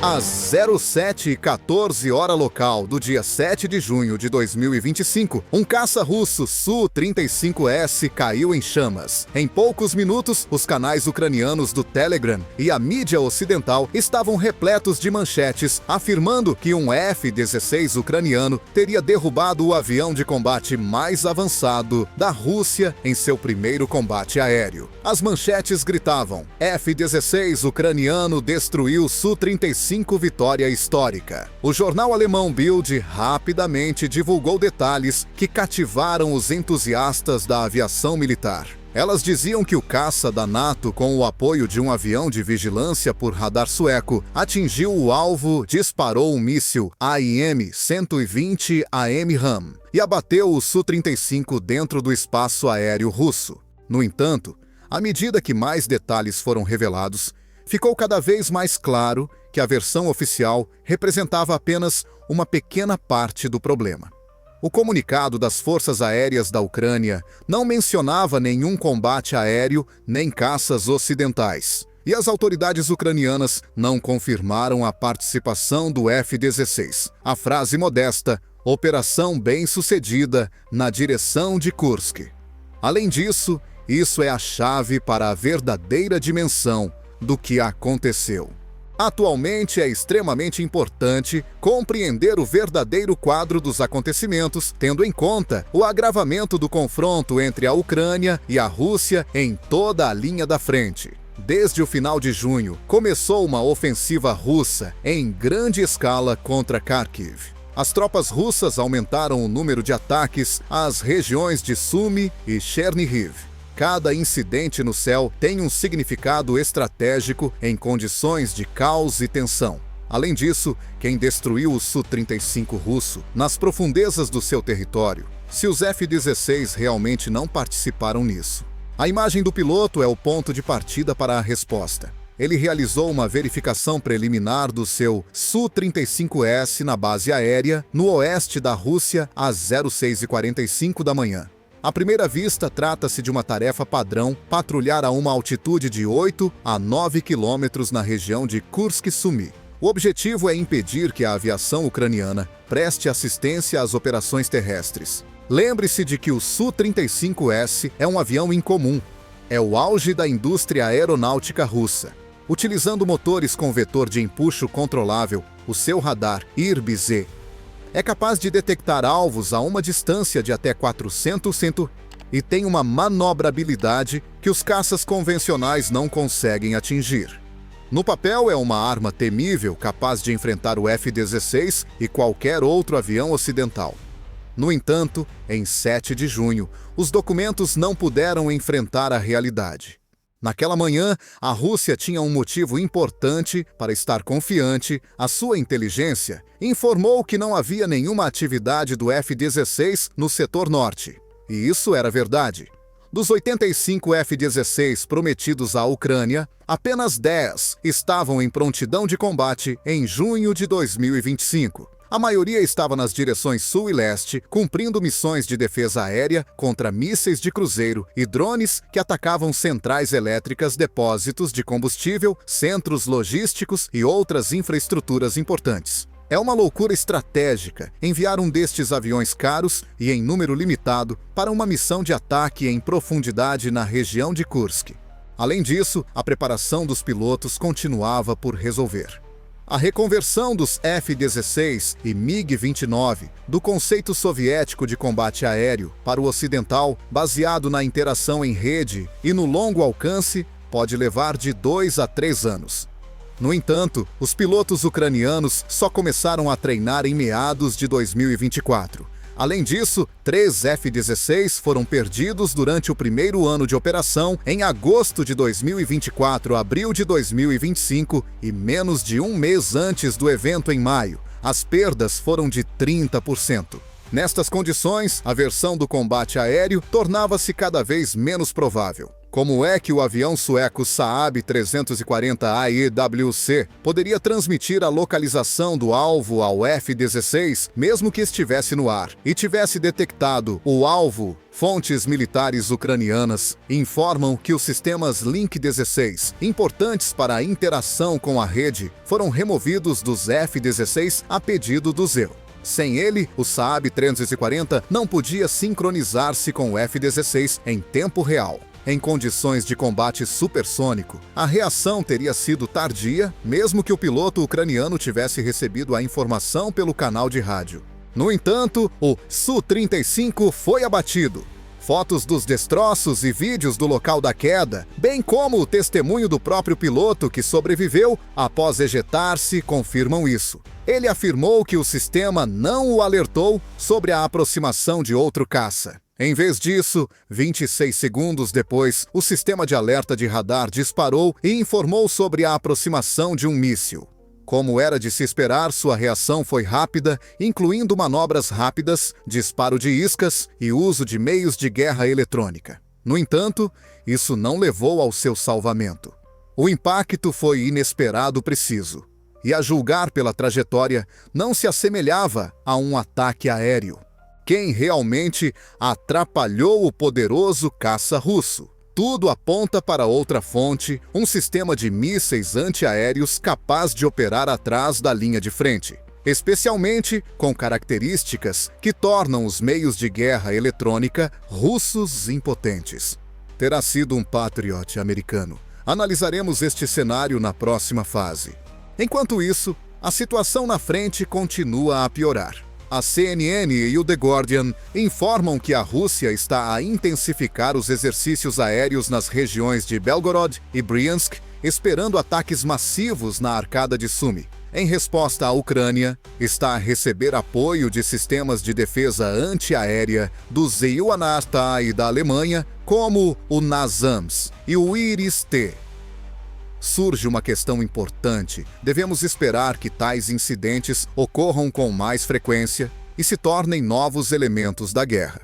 Às 07h14 hora local do dia 7 de junho de 2025, um caça russo Su-35S caiu em chamas. Em poucos minutos, os canais ucranianos do Telegram e a mídia ocidental estavam repletos de manchetes afirmando que um F-16 ucraniano teria derrubado o avião de combate mais avançado da Rússia em seu primeiro combate aéreo. As manchetes gritavam: F-16 ucraniano destruiu Su-35 vitória histórica. O jornal alemão Bild rapidamente divulgou detalhes que cativaram os entusiastas da aviação militar. Elas diziam que o caça da NATO, com o apoio de um avião de vigilância por radar sueco, atingiu o alvo, disparou um míssil AIM-120 AMRAAM e abateu o Su-35 dentro do espaço aéreo russo. No entanto, à medida que mais detalhes foram revelados, ficou cada vez mais claro que a versão oficial representava apenas uma pequena parte do problema. O comunicado das Forças Aéreas da Ucrânia não mencionava nenhum combate aéreo nem caças ocidentais, e as autoridades ucranianas não confirmaram a participação do F-16. A frase modesta: operação bem-sucedida na direção de Kursk. Além disso, isso é a chave para a verdadeira dimensão do que aconteceu. Atualmente é extremamente importante compreender o verdadeiro quadro dos acontecimentos, tendo em conta o agravamento do confronto entre a Ucrânia e a Rússia em toda a linha da frente. Desde o final de junho, começou uma ofensiva russa em grande escala contra Kharkiv. As tropas russas aumentaram o número de ataques às regiões de Sumy e Chernihiv. Cada incidente no céu tem um significado estratégico em condições de caos e tensão. Além disso, quem destruiu o Su-35 russo nas profundezas do seu território, se os F-16 realmente não participaram nisso? A imagem do piloto é o ponto de partida para a resposta. Ele realizou uma verificação preliminar do seu Su-35S na base aérea no oeste da Rússia às 06h45 da manhã. À primeira vista, trata-se de uma tarefa padrão patrulhar a uma altitude de 8 a 9 quilômetros na região de Kursk-Sumy. O objetivo é impedir que a aviação ucraniana preste assistência às operações terrestres. Lembre-se de que o Su-35S é um avião incomum. É o auge da indústria aeronáutica russa. Utilizando motores com vetor de empuxo controlável, o seu radar IRB-Z é capaz de detectar alvos a uma distância de até 400 cm e tem uma manobrabilidade que os caças convencionais não conseguem atingir. No papel, é uma arma temível capaz de enfrentar o F-16 e qualquer outro avião ocidental. No entanto, em 7 de junho, os documentos não puderam enfrentar a realidade. Naquela manhã, a Rússia tinha um motivo importante para estar confiante. A sua inteligência informou que não havia nenhuma atividade do F-16 no setor norte. E isso era verdade. Dos 85 F-16 prometidos à Ucrânia, apenas 10 estavam em prontidão de combate em junho de 2025. A maioria estava nas direções sul e leste, cumprindo missões de defesa aérea contra mísseis de cruzeiro e drones que atacavam centrais elétricas, depósitos de combustível, centros logísticos e outras infraestruturas importantes. É uma loucura estratégica enviar um destes aviões caros e em número limitado para uma missão de ataque em profundidade na região de Kursk. Além disso, a preparação dos pilotos continuava por resolver. A reconversão dos F-16 e MiG-29 do conceito soviético de combate aéreo para o ocidental, baseado na interação em rede e no longo alcance, pode levar de 2 a 3 anos. No entanto, os pilotos ucranianos só começaram a treinar em meados de 2024. Além disso, 3 F-16 foram perdidos durante o primeiro ano de operação em agosto de 2024 a abril de 2025 e menos de um mês antes do evento em maio. As perdas foram de 30%. Nestas condições, a versão do combate aéreo tornava-se cada vez menos provável. Como é que o avião sueco Saab 340 AEWC poderia transmitir a localização do alvo ao F-16, mesmo que estivesse no ar, e tivesse detectado o alvo? Fontes militares ucranianas informam que os sistemas Link-16, importantes para a interação com a rede, foram removidos dos F-16 a pedido do ZEU. Sem ele, o Saab 340 não podia sincronizar-se com o F-16 em tempo real. Em condições de combate supersônico, a reação teria sido tardia, mesmo que o piloto ucraniano tivesse recebido a informação pelo canal de rádio. No entanto, o Su-35 foi abatido. Fotos dos destroços e vídeos do local da queda, bem como o testemunho do próprio piloto que sobreviveu após ejetar-se, confirmam isso. Ele afirmou que o sistema não o alertou sobre a aproximação de outro caça. Em vez disso, 26 segundos depois, o sistema de alerta de radar disparou e informou sobre a aproximação de um míssil. Como era de se esperar, sua reação foi rápida, incluindo manobras rápidas, disparo de iscas e uso de meios de guerra eletrônica. No entanto, isso não levou ao seu salvamento. O impacto foi inesperado preciso, e a julgar pela trajetória, não se assemelhava a um ataque aéreo. Quem realmente atrapalhou o poderoso caça russo? Tudo aponta para outra fonte, um sistema de mísseis antiaéreos capaz de operar atrás da linha de frente, especialmente com características que tornam os meios de guerra eletrônica russos impotentes. Terá sido um Patriot americano. Analisaremos este cenário na próxima fase. Enquanto isso, a situação na frente continua a piorar. A CNN e o The Guardian informam que a Rússia está a intensificar os exercícios aéreos nas regiões de Belgorod e Bryansk, esperando ataques massivos na arcada de Sumy. Em resposta, a Ucrânia está a receber apoio de sistemas de defesa antiaérea do Zeilunasta e da Alemanha, como o NASAMS e o IRIS-T. Surge uma questão importante. Devemos esperar que tais incidentes ocorram com mais frequência e se tornem novos elementos da guerra.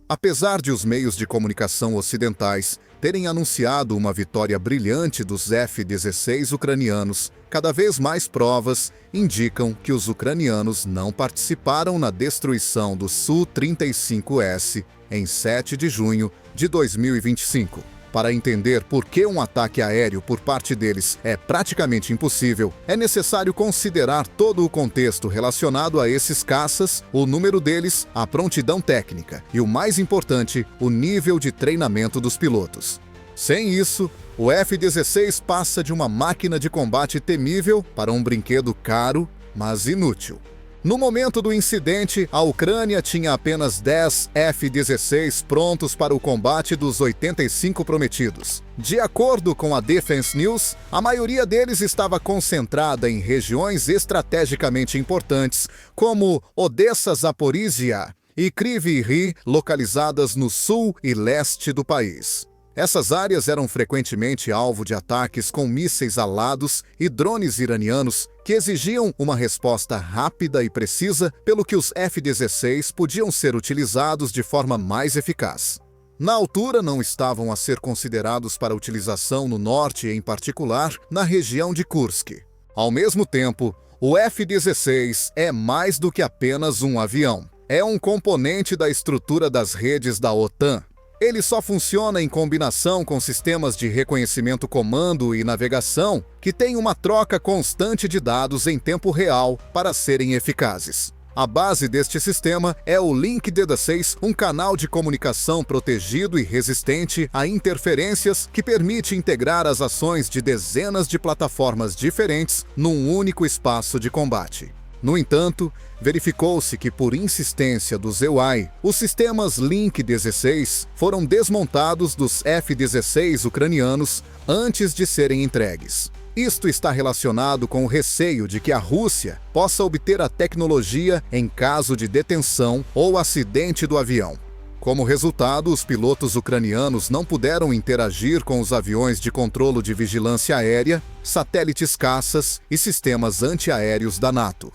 Apesar de os meios de comunicação ocidentais terem anunciado uma vitória brilhante dos F-16 ucranianos, cada vez mais provas indicam que os ucranianos não participaram na destruição do Su-35S em 7 de junho de 2025. Para entender por que um ataque aéreo por parte deles é praticamente impossível, é necessário considerar todo o contexto relacionado a esses caças, o número deles, a prontidão técnica e, o mais importante, o nível de treinamento dos pilotos. Sem isso, o F-16 passa de uma máquina de combate temível para um brinquedo caro, mas inútil. No momento do incidente, a Ucrânia tinha apenas 10 F-16 prontos para o combate dos 85 prometidos. De acordo com a Defense News, a maioria deles estava concentrada em regiões estrategicamente importantes, como Odessa, Zaporizhia e Kryvyi Rih, localizadas no sul e leste do país. Essas áreas eram frequentemente alvo de ataques com mísseis alados e drones iranianos que exigiam uma resposta rápida e precisa, pelo que os F-16 podiam ser utilizados de forma mais eficaz. Na altura, não estavam a ser considerados para utilização no norte, em particular na região de Kursk. Ao mesmo tempo, o F-16 é mais do que apenas um avião. É um componente da estrutura das redes da OTAN. Ele só funciona em combinação com sistemas de reconhecimento, comando e navegação que têm uma troca constante de dados em tempo real para serem eficazes. A base deste sistema é o Link-16, um canal de comunicação protegido e resistente a interferências que permite integrar as ações de dezenas de plataformas diferentes num único espaço de combate. No entanto, verificou-se que, por insistência do ZEUI, os sistemas Link-16 foram desmontados dos F-16 ucranianos antes de serem entregues. Isto está relacionado com o receio de que a Rússia possa obter a tecnologia em caso de detenção ou acidente do avião. Como resultado, os pilotos ucranianos não puderam interagir com os aviões de controle de vigilância aérea, satélites caças e sistemas antiaéreos da NATO.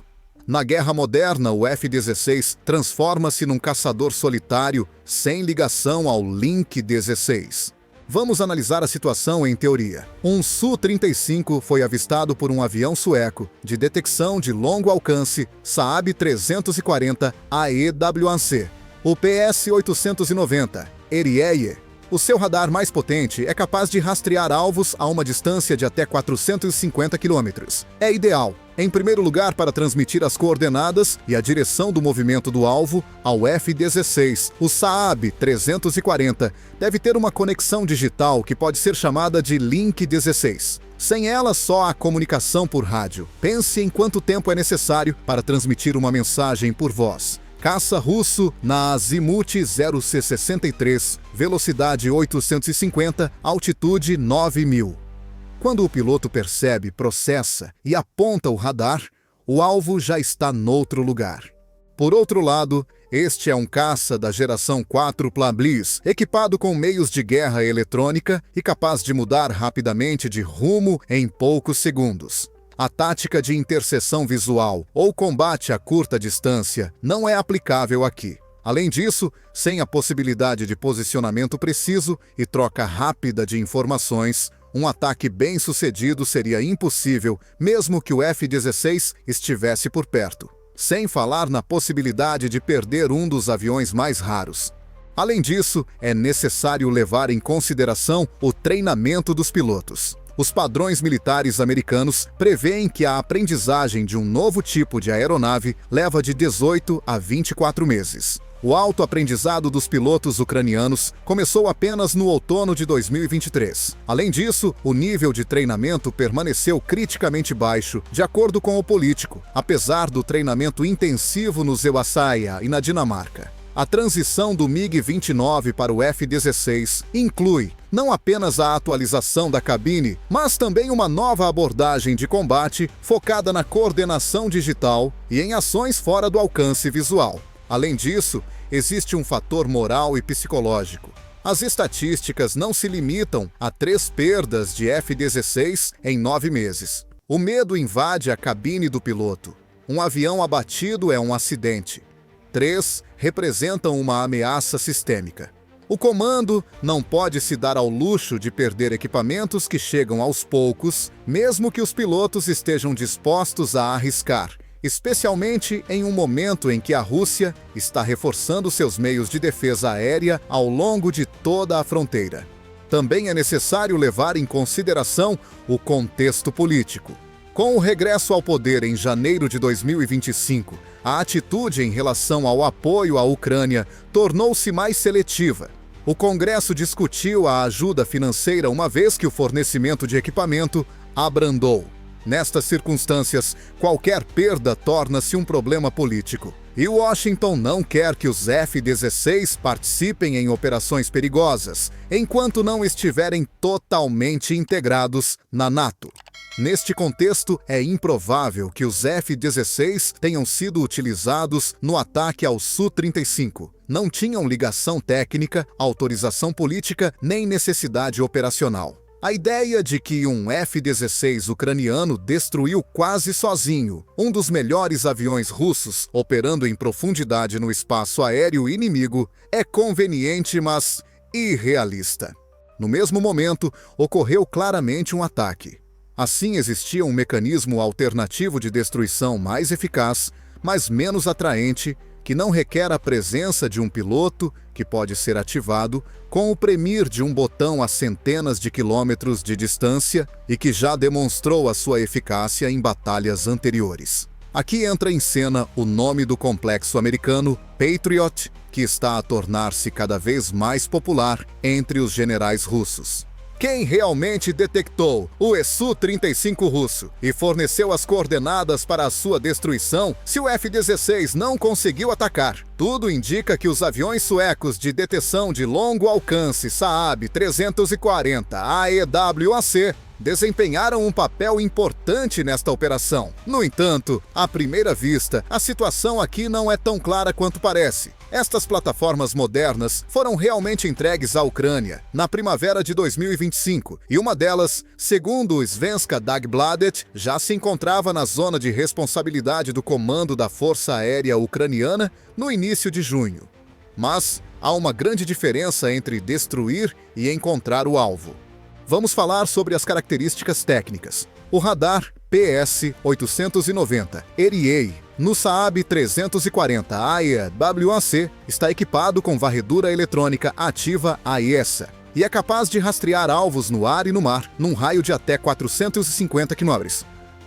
Na guerra moderna, o F-16 transforma-se num caçador solitário sem ligação ao Link-16. Vamos analisar a situação em teoria. Um Su-35 foi avistado por um avião sueco de detecção de longo alcance Saab 340 AEWAC. O PS-890 Erieye. O seu radar mais potente é capaz de rastrear alvos a uma distância de até 450 km. É ideal, em primeiro lugar, para transmitir as coordenadas e a direção do movimento do alvo ao F-16. O Saab 340 deve ter uma conexão digital que pode ser chamada de Link 16. Sem ela, só há comunicação por rádio. Pense em quanto tempo é necessário para transmitir uma mensagem por voz. Caça russo na Azimuth 0C63, velocidade 850, altitude 9.000. Quando o piloto percebe, processa e aponta o radar, o alvo já está noutro lugar. Por outro lado, este é um caça da geração 4 Bliss, equipado com meios de guerra eletrônica e capaz de mudar rapidamente de rumo em poucos segundos. A tática de interseção visual ou combate a curta distância não é aplicável aqui. Além disso, sem a possibilidade de posicionamento preciso e troca rápida de informações, um ataque bem-sucedido seria impossível, mesmo que o F-16 estivesse por perto. Sem falar na possibilidade de perder um dos aviões mais raros. Além disso, é necessário levar em consideração o treinamento dos pilotos. Os padrões militares americanos prevêem que a aprendizagem de um novo tipo de aeronave leva de 18 a 24 meses. O autoaprendizado dos pilotos ucranianos começou apenas no outono de 2023. Além disso, o nível de treinamento permaneceu criticamente baixo, de acordo com o Político, apesar do treinamento intensivo no Zewasaia e na Dinamarca. A transição do MiG-29 para o F-16 inclui não apenas a atualização da cabine, mas também uma nova abordagem de combate focada na coordenação digital e em ações fora do alcance visual. Além disso, existe um fator moral e psicológico. As estatísticas não se limitam a 3 perdas de F-16 em 9 meses. O medo invade a cabine do piloto. Um avião abatido é um acidente. 3 representam uma ameaça sistêmica. O comando não pode se dar ao luxo de perder equipamentos que chegam aos poucos, mesmo que os pilotos estejam dispostos a arriscar, especialmente em um momento em que a Rússia está reforçando seus meios de defesa aérea ao longo de toda a fronteira. Também é necessário levar em consideração o contexto político. Com o regresso ao poder em janeiro de 2025, a atitude em relação ao apoio à Ucrânia tornou-se mais seletiva. O Congresso discutiu a ajuda financeira uma vez que o fornecimento de equipamento abrandou. Nestas circunstâncias, qualquer perda torna-se um problema político. E Washington não quer que os F-16 participem em operações perigosas, enquanto não estiverem totalmente integrados na NATO. Neste contexto, é improvável que os F-16 tenham sido utilizados no ataque ao Su-35. Não tinham ligação técnica, autorização política nem necessidade operacional. A ideia de que um F-16 ucraniano destruiu quase sozinho um dos melhores aviões russos operando em profundidade no espaço aéreo inimigo é conveniente, mas irrealista. No mesmo momento, ocorreu claramente um ataque. Assim, existia um mecanismo alternativo de destruição mais eficaz, mas menos atraente, que não requer a presença de um piloto, que pode ser ativado com o premir de um botão a centenas de quilômetros de distância e que já demonstrou a sua eficácia em batalhas anteriores. Aqui entra em cena o nome do complexo americano Patriot, que está a tornar-se cada vez mais popular entre os generais russos. Quem realmente detectou o Su-35 russo e forneceu as coordenadas para a sua destruição se o F-16 não conseguiu atacar? Tudo indica que os aviões suecos de detecção de longo alcance Saab 340 AEWAC desempenharam um papel importante nesta operação. No entanto, à primeira vista, a situação aqui não é tão clara quanto parece. Estas plataformas modernas foram realmente entregues à Ucrânia na primavera de 2025 e uma delas, segundo o Svenska Dagbladet, já se encontrava na zona de responsabilidade do comando da Força Aérea Ucraniana no início de junho. Mas Há uma grande diferença entre destruir e encontrar o alvo. Vamos falar sobre as características técnicas. O radar PS-890 ERIEI no Saab 340 AEWAC está equipado com varredura eletrônica ativa AESA e é capaz de rastrear alvos no ar e no mar num raio de até 450 km.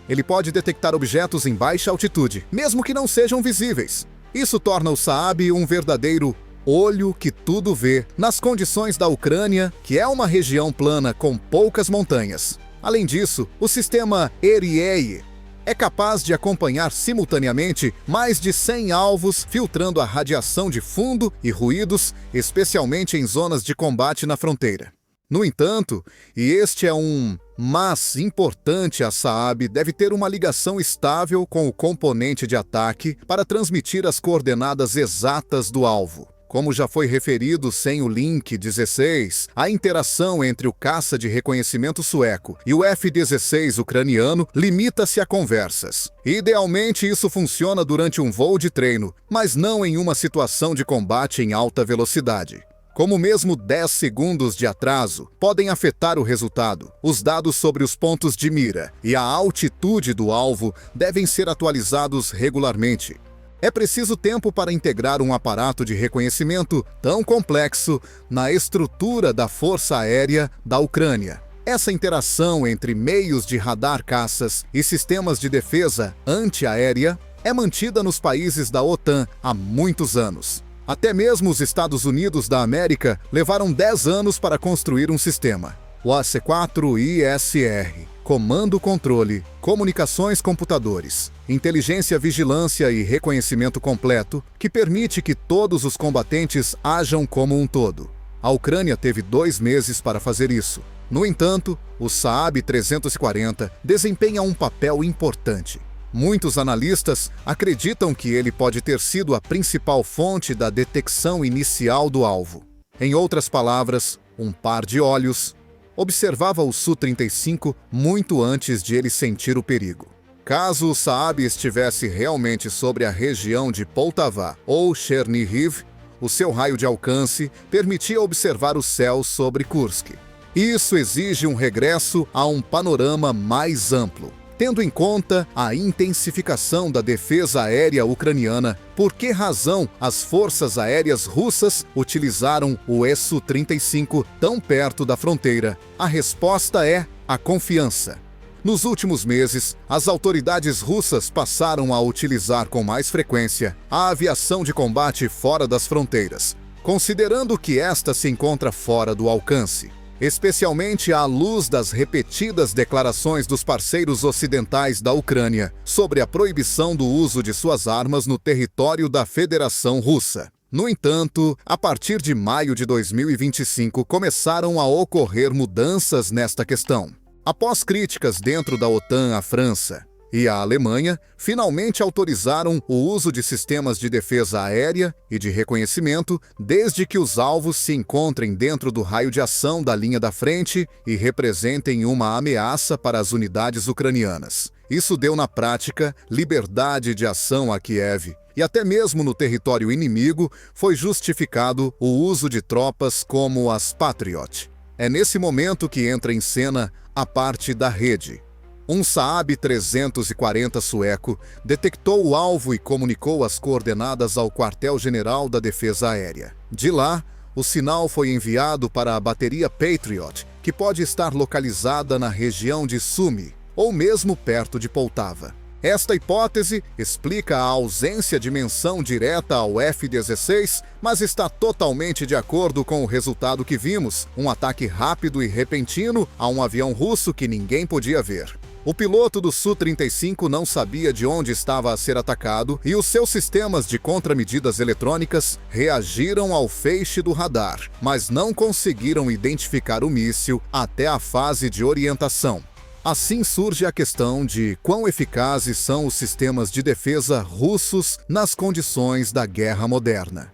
Ele pode detectar objetos em baixa altitude, mesmo que não sejam visíveis. Isso torna o Saab um verdadeiro olho que tudo vê nas condições da Ucrânia, que é uma região plana com poucas montanhas. Além disso, o sistema ERIEI é capaz de acompanhar simultaneamente mais de 100 alvos, filtrando a radiação de fundo e ruídos, especialmente em zonas de combate na fronteira. No entanto, e este é um mas importante, a Saab deve ter uma ligação estável com o componente de ataque para transmitir as coordenadas exatas do alvo. Como já foi referido sem o link 16, a interação entre o caça de reconhecimento sueco e o F-16 ucraniano limita-se a conversas. Idealmente, isso funciona durante um voo de treino, mas não em uma situação de combate em alta velocidade. Como mesmo 10 segundos de atraso podem afetar o resultado, os dados sobre os pontos de mira e a altitude do alvo devem ser atualizados regularmente. É preciso tempo para integrar um aparato de reconhecimento tão complexo na estrutura da Força Aérea da Ucrânia. Essa interação entre meios de radar caças e sistemas de defesa antiaérea é mantida nos países da OTAN há muitos anos. Até mesmo os Estados Unidos da América levaram 10 anos para construir um sistema. O AC-4ISR, Comando Controle, Comunicações Computadores, Inteligência, Vigilância e Reconhecimento Completo, que permite que todos os combatentes ajam como um todo. A Ucrânia teve 2 meses para fazer isso. No entanto, o Saab 340 desempenha um papel importante. Muitos analistas acreditam que ele pode ter sido a principal fonte da detecção inicial do alvo. Em outras palavras, um par de olhos observava o Su-35 muito antes de ele sentir o perigo. Caso o Saab estivesse realmente sobre a região de Poltava ou Chernihiv, o seu raio de alcance permitia observar o céu sobre Kursk. Isso exige um regresso a um panorama mais amplo. Tendo em conta a intensificação da defesa aérea ucraniana, por que razão as forças aéreas russas utilizaram o Su-35 tão perto da fronteira? A resposta é a confiança. Nos últimos meses, as autoridades russas passaram a utilizar com mais frequência a aviação de combate fora das fronteiras, considerando que esta se encontra fora do alcance. Especialmente à luz das repetidas declarações dos parceiros ocidentais da Ucrânia sobre a proibição do uso de suas armas no território da Federação Russa. No entanto, a partir de maio de 2025 começaram a ocorrer mudanças nesta questão. Após críticas dentro da OTAN, a França e a Alemanha finalmente autorizaram o uso de sistemas de defesa aérea e de reconhecimento desde que os alvos se encontrem dentro do raio de ação da linha da frente e representem uma ameaça para as unidades ucranianas. Isso deu na prática liberdade de ação a Kiev, e até mesmo no território inimigo foi justificado o uso de tropas como as Patriot. É nesse momento que entra em cena a parte da rede. Um Saab 340 sueco detectou o alvo e comunicou as coordenadas ao quartel-general da Defesa Aérea. De lá, o sinal foi enviado para a bateria Patriot, que pode estar localizada na região de Sumy, ou mesmo perto de Poltava. Esta hipótese explica a ausência de menção direta ao F-16, mas está totalmente de acordo com o resultado que vimos, um ataque rápido e repentino a um avião russo que ninguém podia ver. O piloto do Su-35 não sabia de onde estava a ser atacado e os seus sistemas de contramedidas eletrônicas reagiram ao feixe do radar, mas não conseguiram identificar o míssil até a fase de orientação. Assim surge a questão de quão eficazes são os sistemas de defesa russos nas condições da guerra moderna.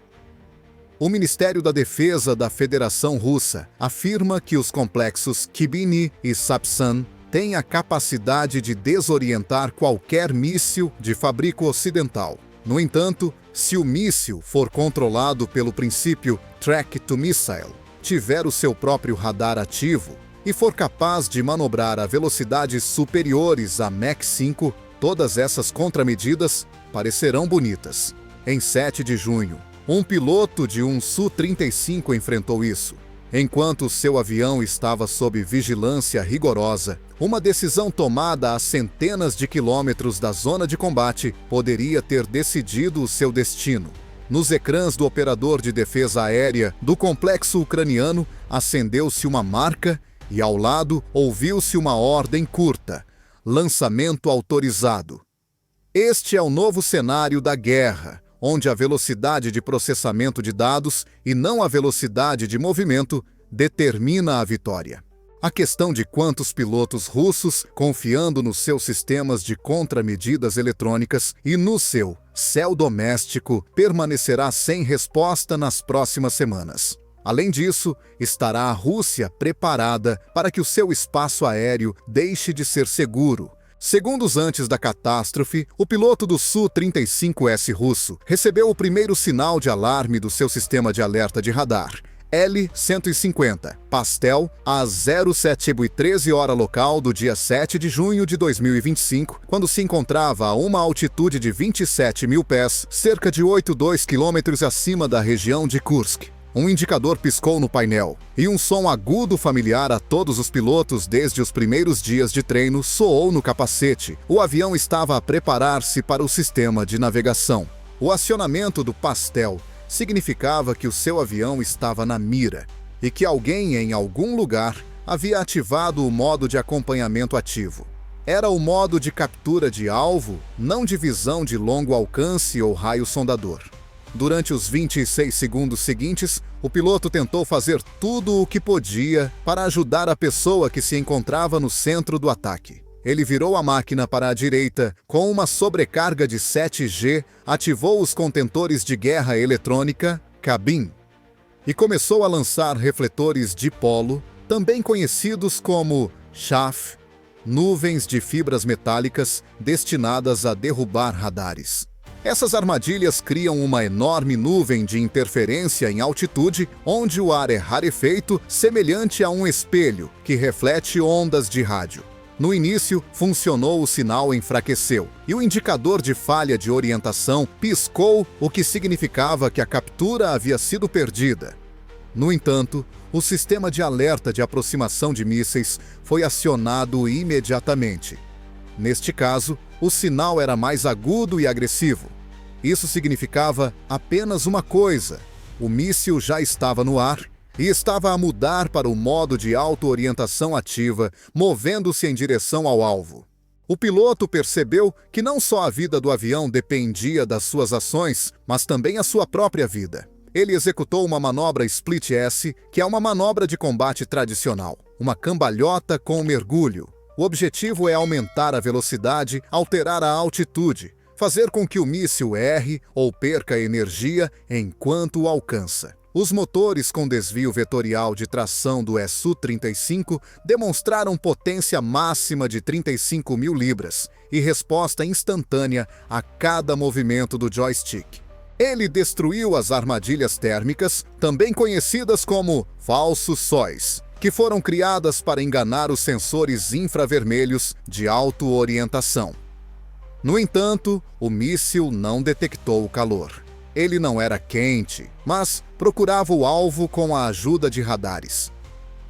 O Ministério da Defesa da Federação Russa afirma que os complexos Kibini e Sapsan têm a capacidade de desorientar qualquer míssil de fabrico ocidental. No entanto, Se o míssil for controlado pelo princípio Track to Missile, tiver o seu próprio radar ativo e for capaz de manobrar a velocidades superiores a Mach 5, todas essas contramedidas parecerão bonitas. Em 7 de junho, um piloto de um Su-35 enfrentou isso. Enquanto seu avião estava sob vigilância rigorosa, uma decisão tomada a centenas de quilômetros da zona de combate poderia ter decidido o seu destino. Nos ecrãs do operador de defesa aérea do complexo ucraniano, acendeu-se uma marca e, ao lado, ouviu-se uma ordem curta: lançamento autorizado. Este é o novo cenário da guerra, onde a velocidade de processamento de dados e não a velocidade de movimento determina a vitória. A questão de quantos pilotos russos, confiando nos seus sistemas de contramedidas eletrônicas e no seu céu doméstico, permanecerá sem resposta nas próximas semanas. Além disso, estará a Rússia preparada para que o seu espaço aéreo deixe de ser seguro. Segundos antes da catástrofe, o piloto do Su-35S russo recebeu o primeiro sinal de alarme do seu sistema de alerta de radar, L-150, Pastel, às 07h13 hora local do dia 7 de junho de 2025, quando se encontrava a uma altitude de 27 mil pés, cerca de 8,2 km acima da região de Kursk. Um indicador piscou no painel, e um som agudo familiar a todos os pilotos desde os primeiros dias de treino soou no capacete. O avião estava a preparar-se para o sistema de navegação. O acionamento do Pastel significava que o seu avião estava na mira, e que alguém em algum lugar havia ativado o modo de acompanhamento ativo. Era o modo de captura de alvo, não de visão de longo alcance ou raio sondador. Durante os 26 segundos seguintes, o piloto tentou fazer tudo o que podia para ajudar a pessoa que se encontrava no centro do ataque. Ele virou a máquina para a direita, com uma sobrecarga de 7G, ativou os contentores de guerra eletrônica, Cabin, e começou a lançar refletores dipolo, também conhecidos como chaff, nuvens de fibras metálicas destinadas a derrubar radares. Essas armadilhas criam uma enorme nuvem de interferência em altitude, onde o ar é rarefeito, semelhante a um espelho que reflete ondas de rádio. No início, funcionou, o sinal enfraqueceu, e o indicador de falha de orientação piscou, o que significava que a captura havia sido perdida. No entanto, o sistema de alerta de aproximação de mísseis foi acionado imediatamente. Neste caso, o sinal era mais agudo e agressivo. Isso significava apenas uma coisa: o míssil já estava no ar e estava a mudar para o modo de auto-orientação ativa, movendo-se em direção ao alvo. O piloto percebeu que não só a vida do avião dependia das suas ações, mas também a sua própria vida. Ele executou uma manobra Split S, que é uma manobra de combate tradicional, uma cambalhota com mergulho. O objetivo é aumentar a velocidade, alterar a altitude, fazer com que o míssil erre ou perca energia enquanto o alcança. Os motores com desvio vetorial de tração do Su-35 demonstraram potência máxima de 35 mil libras e resposta instantânea a cada movimento do joystick. Ele destruiu as armadilhas térmicas, também conhecidas como falsos sóis, que foram criadas para enganar os sensores infravermelhos de auto-orientação. No entanto, o míssil não detectou o calor. Ele não era quente, mas procurava o alvo com a ajuda de radares.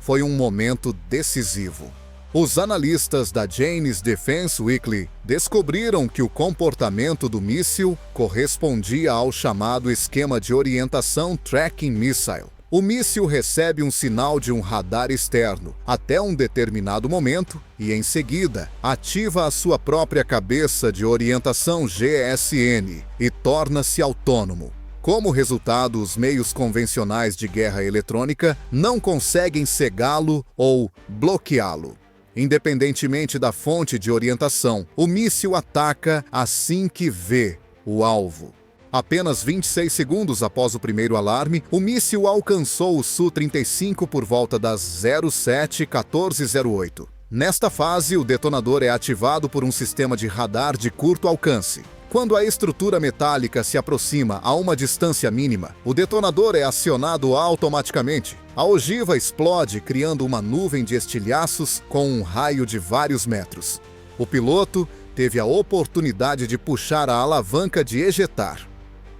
Foi um momento decisivo. Os analistas da Jane's Defense Weekly descobriram que o comportamento do míssil correspondia ao chamado esquema de orientação Tracking Missile. O míssil recebe um sinal de um radar externo até um determinado momento e, em seguida, ativa a sua própria cabeça de orientação GSN e torna-se autônomo. Como resultado, os meios convencionais de guerra eletrônica não conseguem cegá-lo ou bloqueá-lo. Independentemente da fonte de orientação, o míssil ataca assim que vê o alvo. Apenas 26 segundos após o primeiro alarme, o míssil alcançou o Su-35 por volta das 07h1408. Nesta fase, o detonador é ativado por um sistema de radar de curto alcance. Quando a estrutura metálica se aproxima a uma distância mínima, o detonador é acionado automaticamente. A ogiva explode, criando uma nuvem de estilhaços com um raio de vários metros. O piloto teve a oportunidade de puxar a alavanca de ejetar.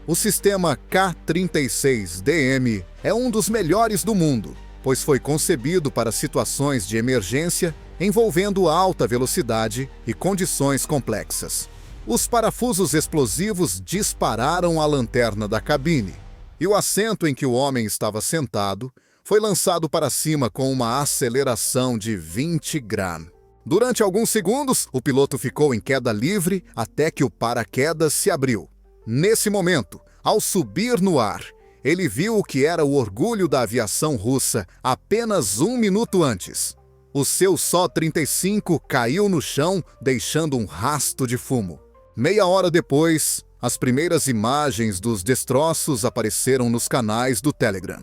O sistema K-36DM é um dos melhores do mundo, pois foi concebido para situações de emergência envolvendo alta velocidade e condições complexas. Os parafusos explosivos dispararam a lanterna da cabine, e o assento em que o homem estava sentado foi lançado para cima com uma aceleração de 20 Gram. Durante alguns segundos, o piloto ficou em queda livre até que o paraquedas se abriu. Nesse momento, ao subir no ar, ele viu o que era o orgulho da aviação russa apenas 1 minuto antes. O seu Su-35 caiu no chão, deixando um rasto de fumo. Meia hora depois, as primeiras imagens dos destroços apareceram nos canais do Telegram.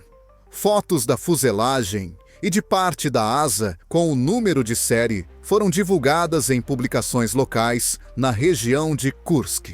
Fotos da fuselagem e de parte da asa com o número de série foram divulgadas em publicações locais na região de Kursk.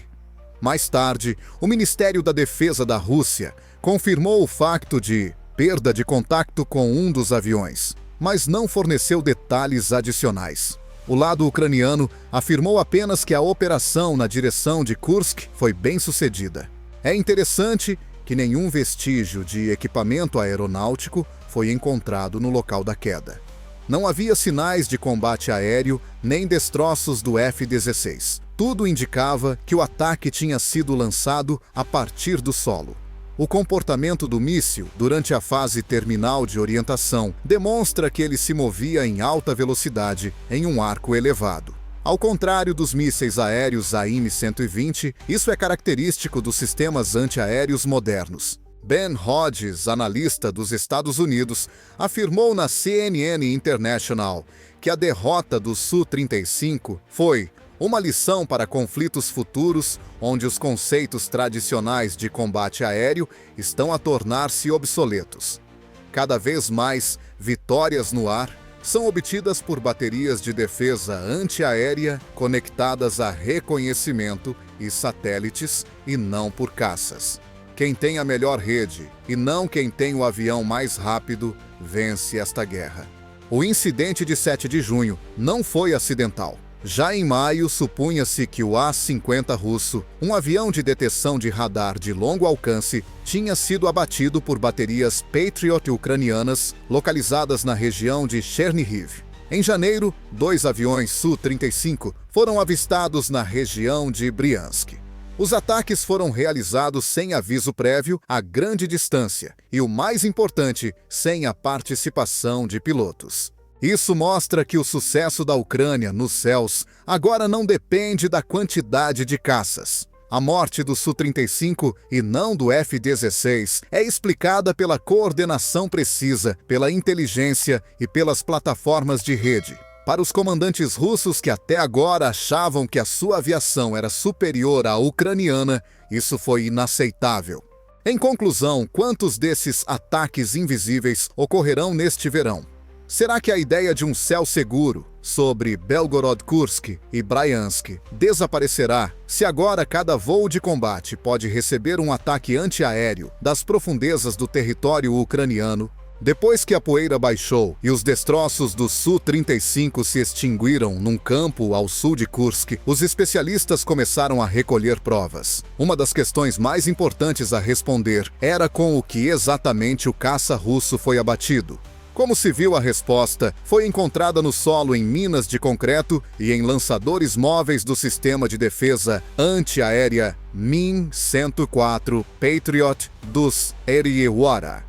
Mais tarde, o Ministério da Defesa da Rússia confirmou o facto de perda de contato com um dos aviões, mas não forneceu detalhes adicionais. O lado ucraniano afirmou apenas que a operação na direção de Kursk foi bem sucedida. É interessante que nenhum vestígio de equipamento aeronáutico foi encontrado no local da queda. Não havia sinais de combate aéreo nem destroços do F-16. Tudo indicava que o ataque tinha sido lançado a partir do solo. O comportamento do míssil durante a fase terminal de orientação demonstra que ele se movia em alta velocidade em um arco elevado. Ao contrário dos mísseis aéreos AIM-120, isso é característico dos sistemas antiaéreos modernos. Ben Hodges, analista dos Estados Unidos, afirmou na CNN International que a derrota do Su-35 foi uma lição para conflitos futuros onde os conceitos tradicionais de combate aéreo estão a tornar-se obsoletos. Cada vez mais, vitórias no ar são obtidas por baterias de defesa antiaérea conectadas a reconhecimento e satélites e não por caças. Quem tem a melhor rede e não quem tem o avião mais rápido vence esta guerra. O incidente de 7 de junho não foi acidental. Já em maio, supunha-se que o A-50 russo, um avião de detecção de radar de longo alcance, tinha sido abatido por baterias Patriot ucranianas localizadas na região de Chernihiv. Em janeiro, 2 aviões Su-35 foram avistados na região de Briansk. Os ataques foram realizados sem aviso prévio a grande distância e, o mais importante, sem a participação de pilotos. Isso mostra que o sucesso da Ucrânia nos céus agora não depende da quantidade de caças. A morte do Su-35 e não do F-16 é explicada pela coordenação precisa, pela inteligência e pelas plataformas de rede. Para os comandantes russos que até agora achavam que a sua aviação era superior à ucraniana, isso foi inaceitável. Em conclusão, quantos desses ataques invisíveis ocorrerão neste verão? Será que a ideia de um céu seguro sobre Belgorod-Kursk e Bryansk desaparecerá se agora cada voo de combate pode receber um ataque antiaéreo das profundezas do território ucraniano? Depois que a poeira baixou e os destroços do Su-35 se extinguiram num campo ao sul de Kursk, os especialistas começaram a recolher provas. Uma das questões mais importantes a responder era com o que exatamente o caça russo foi abatido. Como se viu, a resposta foi encontrada no solo em minas de concreto e em lançadores móveis do sistema de defesa antiaérea MiM-104 Patriot dos Eriewara,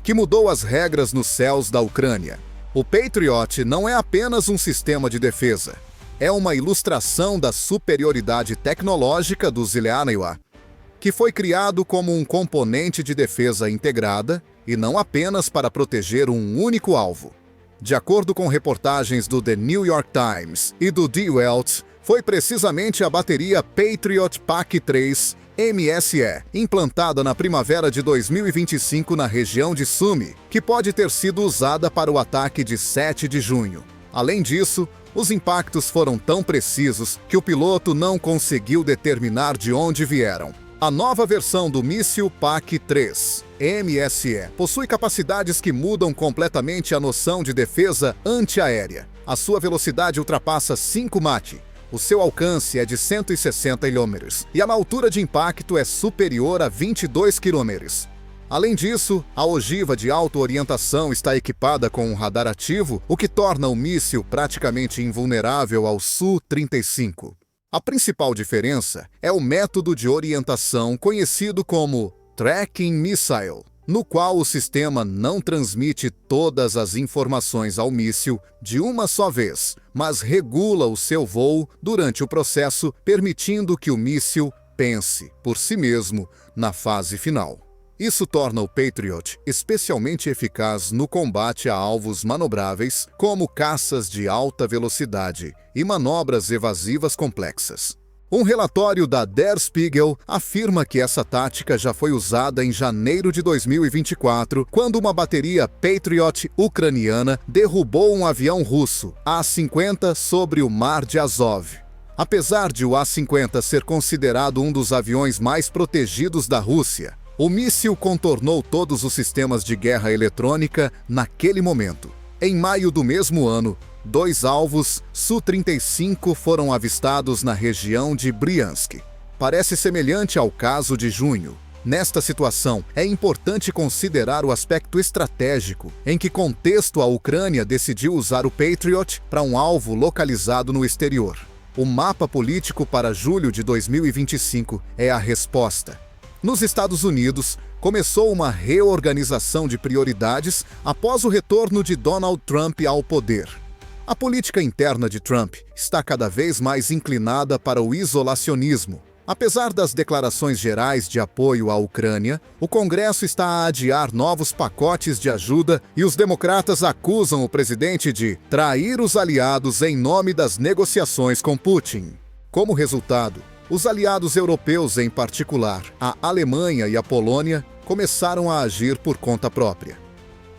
que mudou as regras nos céus da Ucrânia. O Patriot não é apenas um sistema de defesa, é uma ilustração da superioridade tecnológica do Zeleanawa, que foi criado como um componente de defesa integrada e não apenas para proteger um único alvo. De acordo com reportagens do The New York Times e do Die Welt, foi precisamente a bateria Patriot PAC-3 MSE, implantada na primavera de 2025 na região de Sumy, que pode ter sido usada para o ataque de 7 de junho. Além disso, Os impactos foram tão precisos que o piloto não conseguiu determinar de onde vieram. A nova versão do míssil PAC-3 MSE possui capacidades que mudam completamente a noção de defesa antiaérea. A sua velocidade ultrapassa 5 Mach. O seu alcance é de 160 km e a altura de impacto é superior a 22 km. Além disso, a ogiva de auto-orientação está equipada com um radar ativo, o que torna o míssil praticamente invulnerável ao Su-35. A principal diferença é o método de orientação conhecido como Tracking Missile, no qual o sistema não transmite todas as informações ao míssil de uma só vez, mas regula o seu voo durante o processo, permitindo que o míssil pense por si mesmo na fase final. Isso torna o Patriot especialmente eficaz no combate a alvos manobráveis, como caças de alta velocidade e manobras evasivas complexas. Um relatório da Der Spiegel afirma que essa tática já foi usada em janeiro de 2024, quando uma bateria Patriot ucraniana derrubou um avião russo A-50 sobre o Mar de Azov. Apesar de o A-50 ser considerado um dos aviões mais protegidos da Rússia, o míssil contornou todos os sistemas de guerra eletrônica naquele momento. Em maio do mesmo ano, 2 alvos Su-35 foram avistados na região de Briansk. Parece semelhante ao caso de junho. Nesta situação, é importante considerar o aspecto estratégico, em que contexto a Ucrânia decidiu usar o Patriot para um alvo localizado no exterior. O mapa político para julho de 2025 é a resposta. Nos Estados Unidos, começou uma reorganização de prioridades após o retorno de Donald Trump ao poder. A política interna de Trump está cada vez mais inclinada para o isolacionismo. Apesar das declarações gerais de apoio à Ucrânia, o Congresso está a adiar novos pacotes de ajuda e os democratas acusam o presidente de trair os aliados em nome das negociações com Putin. Como resultado, os aliados europeus, em particular a Alemanha e a Polônia, começaram a agir por conta própria.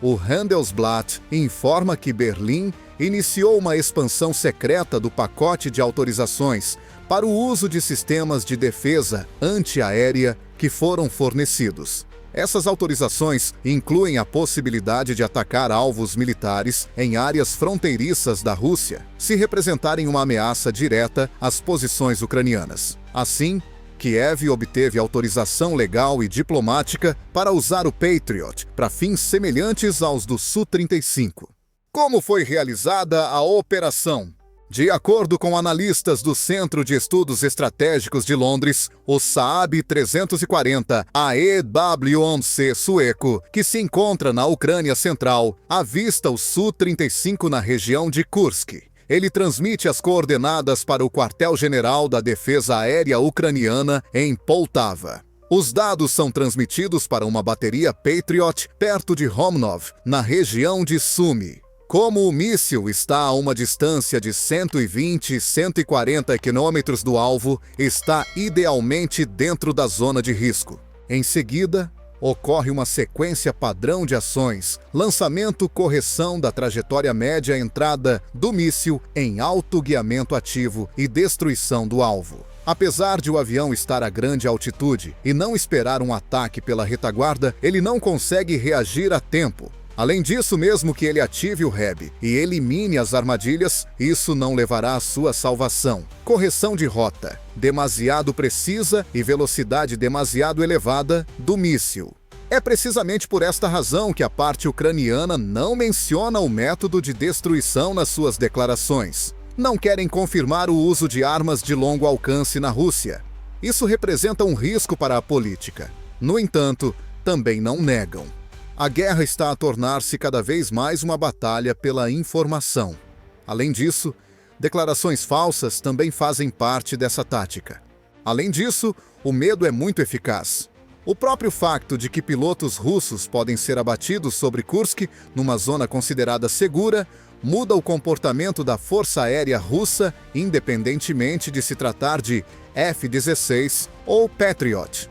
O Handelsblatt informa que Berlim iniciou uma expansão secreta do pacote de autorizações para o uso de sistemas de defesa antiaérea que foram fornecidos. Essas autorizações incluem a possibilidade de atacar alvos militares em áreas fronteiriças da Rússia, se representarem uma ameaça direta às posições ucranianas. Assim, Kiev obteve autorização legal e diplomática para usar o Patriot para fins semelhantes aos do Su-35. Como foi realizada a operação? De acordo com analistas do Centro de Estudos Estratégicos de Londres, o Saab 340 AEW-11 sueco, que se encontra na Ucrânia Central, avista o Su-35 na região de Kursk. Ele transmite as coordenadas para o quartel-general da Defesa Aérea Ucraniana em Poltava. Os dados são transmitidos para uma bateria Patriot perto de Romanov, na região de Sumy. Como o míssil está a uma distância de 120 e 140 quilômetros do alvo, está idealmente dentro da zona de risco. Em seguida, ocorre uma sequência padrão de ações, lançamento, correção da trajetória média, entrada do míssil em alto guiamento ativo e destruição do alvo. Apesar de o avião estar a grande altitude e não esperar um ataque pela retaguarda, ele não consegue reagir a tempo. Além disso, mesmo que ele ative o REB e elimine as armadilhas, isso não levará à sua salvação. Correção de rota demasiado precisa e velocidade demasiado elevada do míssil. É precisamente por esta razão que a parte ucraniana não menciona o método de destruição nas suas declarações. Não querem confirmar o uso de armas de longo alcance na Rússia. Isso representa um risco para a política. No entanto, também não negam. A guerra está a tornar-se cada vez mais uma batalha pela informação. Além disso, declarações falsas também fazem parte dessa tática. Além disso, o medo é muito eficaz. O próprio facto de que pilotos russos podem ser abatidos sobre Kursk, numa zona considerada segura, muda o comportamento da Força Aérea Russa, independentemente de se tratar de F-16 ou Patriot.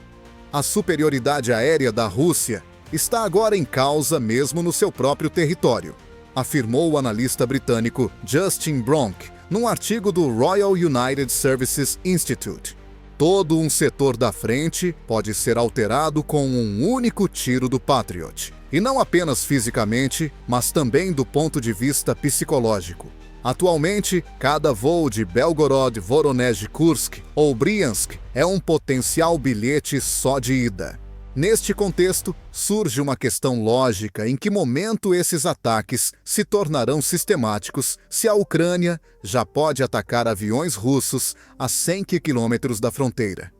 A superioridade aérea da Rússia está agora em causa mesmo no seu próprio território. afirmou o analista britânico Justin Bronk, num artigo do Royal United Services Institute. Todo um setor da frente pode ser alterado com um único tiro do Patriot. E não apenas fisicamente, mas também do ponto de vista psicológico. Atualmente, cada voo de Belgorod, Voronezh, Kursk ou Briansk é um potencial bilhete só de ida. Neste contexto, surge uma questão lógica: em que momento esses ataques se tornarão sistemáticos se a Ucrânia já pode atacar aviões russos a 100 quilômetros da fronteira?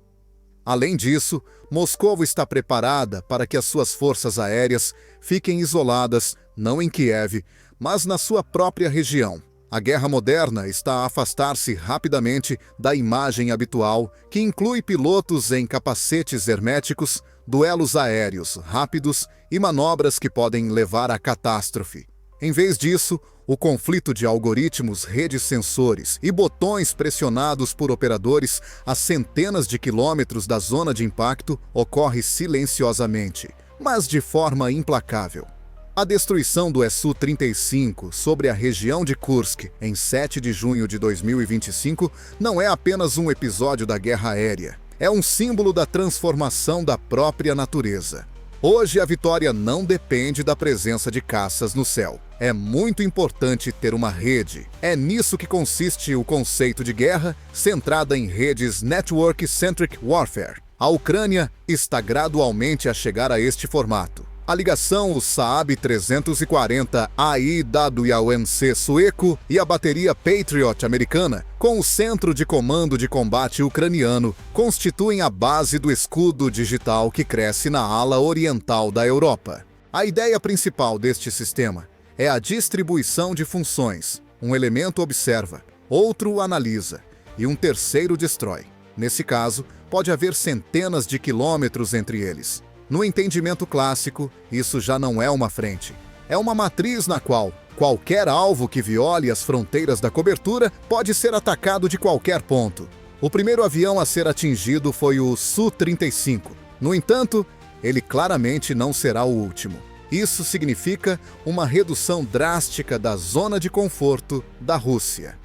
Além disso, Moscou está preparada para que as suas forças aéreas fiquem isoladas, não em Kiev, mas na sua própria região. A guerra moderna está a afastar-se rapidamente da imagem habitual, que inclui pilotos em capacetes herméticos, duelos aéreos rápidos e manobras que podem levar à catástrofe. Em vez disso, o conflito de algoritmos, redes sensores e botões pressionados por operadores a centenas de quilômetros da zona de impacto ocorre silenciosamente, mas de forma implacável. A destruição do Su-35 sobre a região de Kursk em 7 de junho de 2025 não é apenas um episódio da guerra aérea. É um símbolo da transformação da própria natureza. Hoje a vitória não depende da presença de caças no céu. É muito importante ter uma rede. É nisso que consiste o conceito de guerra, centrada em redes Network-Centric Warfare. A Ucrânia está gradualmente a chegar a este formato. A ligação, o Saab 340 AIWANC sueco e a bateria Patriot americana, com o Centro de Comando de Combate ucraniano, constituem a base do escudo digital que cresce na ala oriental da Europa. A ideia principal deste sistema é a distribuição de funções. Um elemento observa, outro analisa e um terceiro destrói. Nesse caso, pode haver centenas de quilômetros entre eles. No entendimento clássico, isso já não é uma frente. É uma matriz na qual qualquer alvo que viole as fronteiras da cobertura pode ser atacado de qualquer ponto. O primeiro avião a ser atingido foi o Su-35. No entanto, ele claramente não será o último. Isso significa uma redução drástica da zona de conforto da Rússia.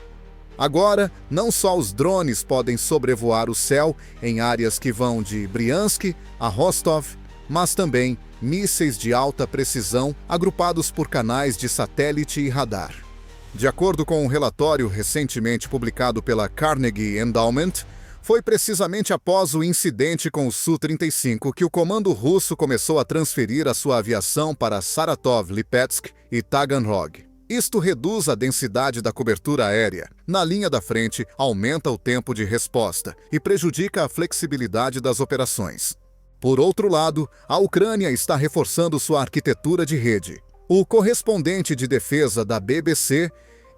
Agora, não só os drones podem sobrevoar o céu em áreas que vão de Briansk a Rostov, mas também mísseis de alta precisão agrupados por canais de satélite e radar. De acordo com um relatório recentemente publicado pela Carnegie Endowment, foi precisamente após o incidente com o Su-35 que o comando russo começou a transferir a sua aviação para Saratov, Lipetsk e Taganrog. Isto reduz a densidade da cobertura aérea. Na linha da frente, aumenta o tempo de resposta e prejudica a flexibilidade das operações. Por outro lado, a Ucrânia está reforçando sua arquitetura de rede. O correspondente de defesa da BBC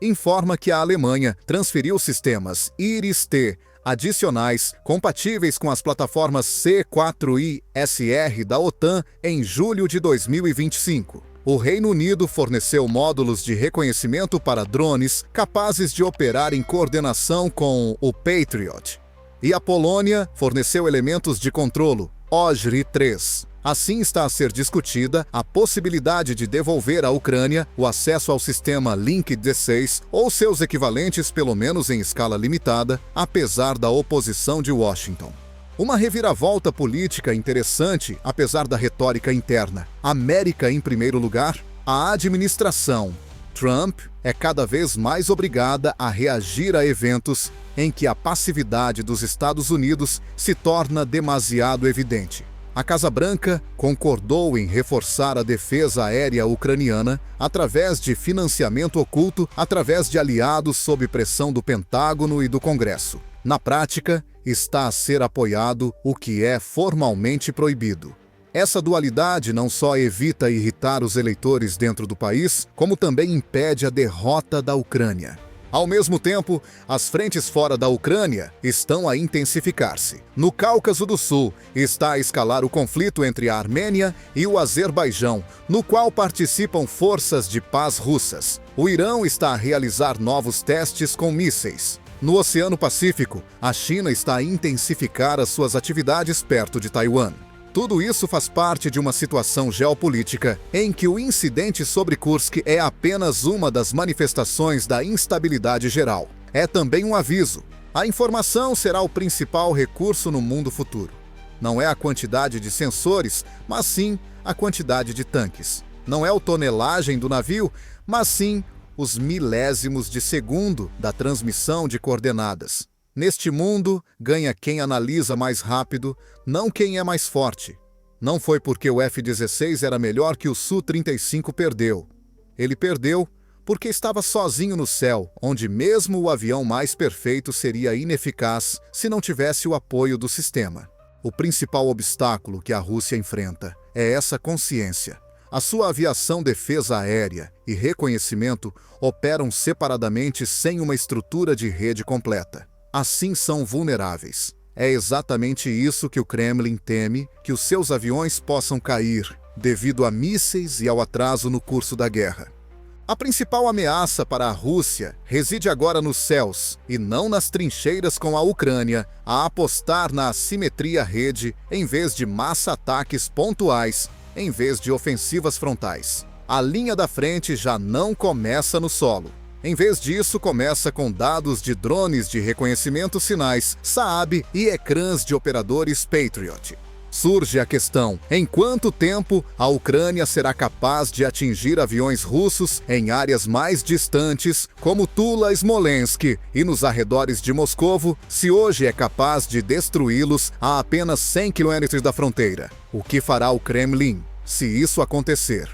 informa que a Alemanha transferiu sistemas Iris-T adicionais compatíveis com as plataformas C4ISR da OTAN em julho de 2025. O Reino Unido forneceu módulos de reconhecimento para drones capazes de operar em coordenação com o Patriot. E a Polônia forneceu elementos de controlo OJRI-3. Assim está a ser discutida a possibilidade de devolver à Ucrânia o acesso ao sistema Link 16 ou seus equivalentes, pelo menos em escala limitada, apesar da oposição de Washington. Uma reviravolta política interessante, apesar da retórica interna. América em primeiro lugar, a administração Trump é cada vez mais obrigada a reagir a eventos em que a passividade dos Estados Unidos se torna demasiado evidente. A Casa Branca concordou em reforçar a defesa aérea ucraniana através de financiamento oculto, através de aliados sob pressão do Pentágono e do Congresso. Na prática, está a ser apoiado o que é formalmente proibido. Essa dualidade não só evita irritar os eleitores dentro do país, como também impede a derrota da Ucrânia. Ao mesmo tempo, as frentes fora da Ucrânia estão a intensificar-se. No Cáucaso do Sul, está a escalar o conflito entre a Armênia e o Azerbaijão, no qual participam forças de paz russas. O Irão está a realizar novos testes com mísseis. No Oceano Pacífico, a China está a intensificar as suas atividades perto de Taiwan. Tudo isso faz parte de uma situação geopolítica em que o incidente sobre Kursk é apenas uma das manifestações da instabilidade geral. É também um aviso. A informação será o principal recurso no mundo futuro. Não é a quantidade de sensores, mas sim a quantidade de tanques. Não é a tonelagem do navio, mas sim os milésimos de segundo da transmissão de coordenadas. Neste mundo, ganha quem analisa mais rápido, não quem é mais forte. Não foi porque o F-16 era melhor que o Su-35 perdeu. Ele perdeu porque estava sozinho no céu, onde mesmo o avião mais perfeito seria ineficaz se não tivesse o apoio do sistema. O principal obstáculo que a Rússia enfrenta é essa consciência. A sua aviação defesa aérea e reconhecimento operam separadamente sem uma estrutura de rede completa. Assim são vulneráveis. É exatamente isso que o Kremlin teme, que os seus aviões possam cair, devido a mísseis e ao atraso no curso da guerra. A principal ameaça para a Rússia reside agora nos céus, e não nas trincheiras com a Ucrânia, a apostar na assimetria rede em vez de massa-ataques pontuais, em vez de ofensivas frontais. A linha da frente já não começa no solo. Em vez disso, começa com dados de drones de reconhecimento sinais, Saab e ecrãs de operadores Patriot. Surge a questão: em quanto tempo a Ucrânia será capaz de atingir aviões russos em áreas mais distantes, como Tula, Smolensk e nos arredores de Moscovo, se hoje é capaz de destruí-los a apenas 100 km da fronteira? O que fará o Kremlin se isso acontecer?